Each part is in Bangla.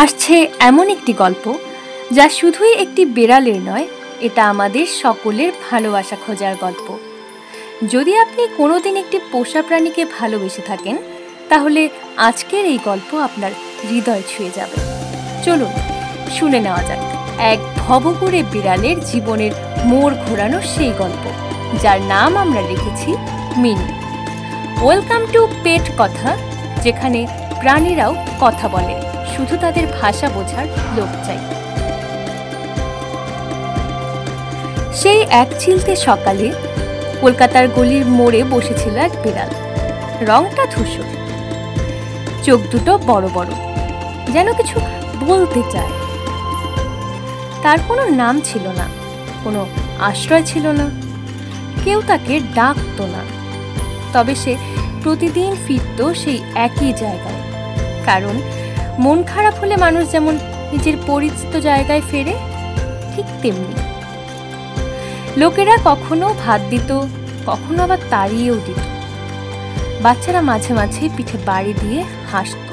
আসছে এমন একটি গল্প যা শুধুই একটি বিড়ালের নয়, এটা আমাদের সকলের ভালোবাসা খোঁজার গল্প। যদি আপনি কোনোদিন একটি পোষা প্রাণীকে ভালোবেসে থাকেন, তাহলে আজকের এই গল্প আপনার হৃদয় ছুঁয়ে যাবে। চলুন শুনে নেওয়া যাক এক ভবঘুরে বিড়ালের জীবনের মোড় ঘোরানো সেই গল্প, যার নাম আমরা রেখেছি মিনি। ওয়েলকাম টু পেট কথা, যেখানে প্রাণীরাও কথা বলে, শুধু তাদের ভাষা বোঝার লোক চাই। সেই এক চিলতে সকালে কলকাতার গলির মোড়ে বসেছিল এক বিড়াল। রংটা ধূসর, চোখ দুটো বড় বড়, যেন কিছু বলতে চায়। তার কোনো নাম ছিল না, কোনো আশ্রয় ছিল না, কেউ তাকে ডাকতো না। তবে সে প্রতিদিন ফিরত সেই একই জায়গায়, কারণ মন খারাপ হলে মানুষ যেমন নিজের পরিচিত জায়গায় ফেরে, ঠিক তেমনি লোকেরা কখনো ভাত দিত, কখনো আবার তাড়িয়েও দিত। বাচ্চারা মাঝে মাঝে পিঠে বাড়ি দিয়ে হাসত।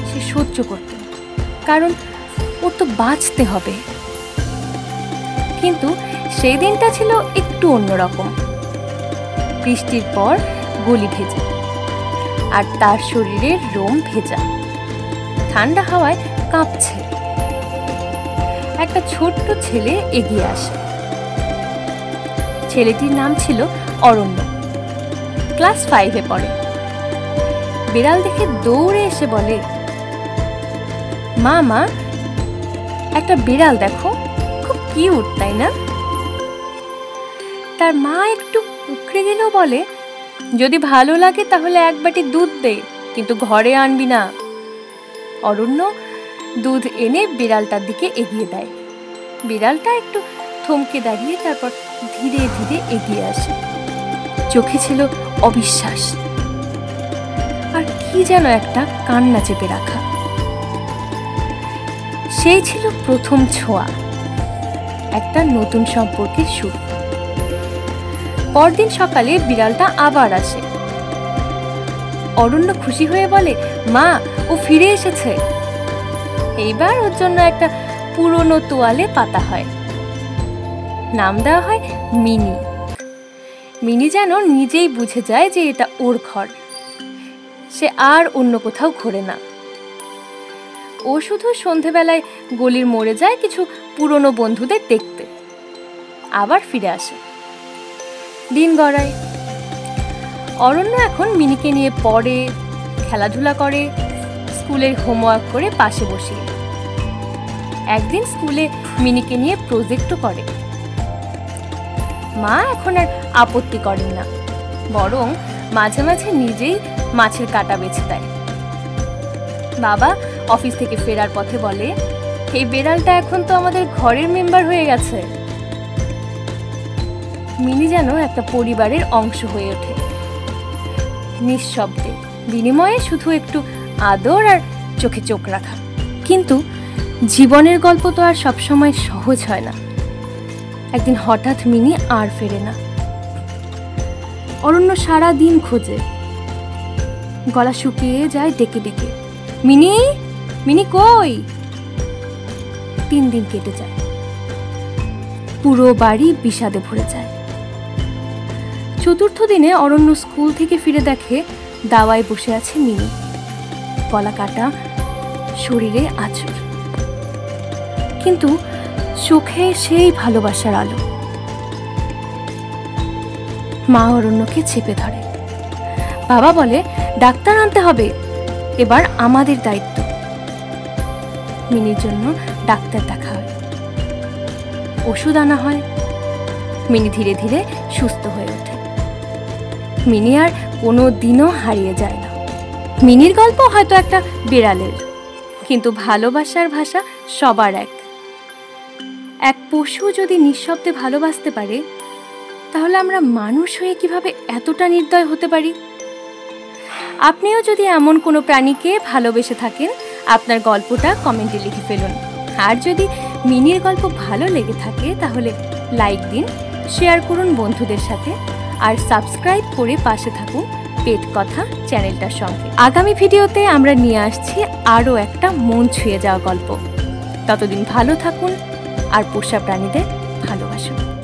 সে সহ্য করত, কারণ ওর তো বাঁচতে হবে। কিন্তু সেই দিনটা ছিল একটু অন্যরকম। বৃষ্টির পর গলি ভেজা, আর তার শরীরের রোম ভেজা, ঠান্ডা হাওয়ায় কাঁপছে। একটা ছোট্ট ছেলে এগিয়ে আসে। ছেলেটির নাম ছিল অরণ্য, ক্লাস 5-এ পড়ে। বিড়াল দেখে দৌড়ে এসে বলে, মা মা, একটা বিড়াল দেখো, খুব কিউট, তাই না? তার মা একটু উকড়ে গেলেও বলে, যদি ভালো লাগে তাহলে এক বাটি দুধ দে, কিন্তু ঘরে আনবি না। অরণ্য দুধ এনে বিড়ালটার দিকে এগিয়ে দেয়। বিড়ালটা একটু থমকে দাঁড়িয়ে তারপর ধীরে ধীরে এগিয়ে আসে। চোখে ছিল অবিশ্বাস, আর কি যেন একটা কান্না চেপে রাখা। সেই ছিল প্রথম ছোঁয়া, একটা নতুন সম্পর্কের শুরু। পরদিন সকালে বিড়ালটা আবার আসে। অরণ্য খুশি হয়ে বলে, মা, ও ফিরে এসেছে। এইবার ওর জন্য একটা পুরনো তোয়ালে পাতা হয়। নাম দেওয়া হয় মিনি। মিনি যেন নিজেই বুঝে যায় যে এটা ওর ঘর। সে আর অন্য কোথাও ঘোরে না। ও শুধু সন্ধেবেলায় গলির মোড়ে যায় কিছু পুরনো বন্ধুদের দেখতে, আবার ফিরে আসে। দিন গড়ায়। অরণ্য এখন মিনিকে নিয়ে পড়ে, খেলাধুলা করে, স্কুলের হোমওয়ার্ক করে পাশে বসিয়ে। একদিন স্কুলে মিনিকে নিয়ে প্রজেক্টও করে। মা এখন আর আপত্তি করেন না, বরং মাঝে মাঝে নিজেই মাছের কাঁটা বেছে দেয়। বাবা অফিস থেকে ফেরার পথে বলে, এই বিড়ালটা এখন তো আমাদের ঘরের মেম্বার হয়ে গেছে। মিনি যেন একটা পরিবারের অংশ হয়ে ওঠে, নিঃশব্দে, বিনিময়ে শুধু একটু আদর আর চোখে চোখ রাখা। কিন্তু জীবনের গল্প তো আর সবসময় সহজ হয় না। একদিন হঠাৎ মিনি আর ফেরে না। অরণ্য সারা দিন খোঁজে, গলা শুকিয়ে যায় ডেকে ডেকে, মিনি, মিনি কই? 3 দিন কেটে যায়। পুরো বাড়ি বিষাদে ভরে যায়। চতুর্থ দিনে অরণ্য স্কুল থেকে ফিরে দেখে দাওয়ায় বসে আছে মিনি, গলা কাটা, শরীরে আঁচড়, কিন্তু চোখে সেই ভালোবাসার আলো। মা অরণ্যকে চেপে ধরে। বাবা বলে, ডাক্তার আনতে হবে, এবার আমাদের দায়িত্ব। মিনির জন্য ডাক্তার দেখা হয়, ওষুধ আনা হয়। মিনি ধীরে ধীরে সুস্থ হয়ে ওঠে। মিনি আর কোনো দিনও হারিয়ে যায় না। মিনির গল্প হয়তো একটা বিড়ালের, কিন্তু ভালোবাসার ভাষা সবার এক। এক পশু যদি নিঃশব্দে ভালোবাসতে পারে, তাহলে আমরা মানুষ হয়ে কিভাবে এতটা নির্দয় হতে পারি? আপনিও যদি এমন কোনো প্রাণীকে ভালোবেসে থাকেন, আপনার গল্পটা কমেন্টে লিখে ফেলুন। আর যদি মিনির গল্প ভালো লেগে থাকে, তাহলে লাইক দিন, শেয়ার করুন বন্ধুদের সাথে, আর সাবস্ক্রাইব করে পাশে থাকুন পেট কথা চ্যানেলটার সঙ্গে। আগামী ভিডিওতে আমরা নিয়ে আসছি আরও একটা মন ছুঁয়ে যাওয়া গল্প। ততদিন ভালো থাকুন আর পোষা প্রাণীদের ভালোবাসুন।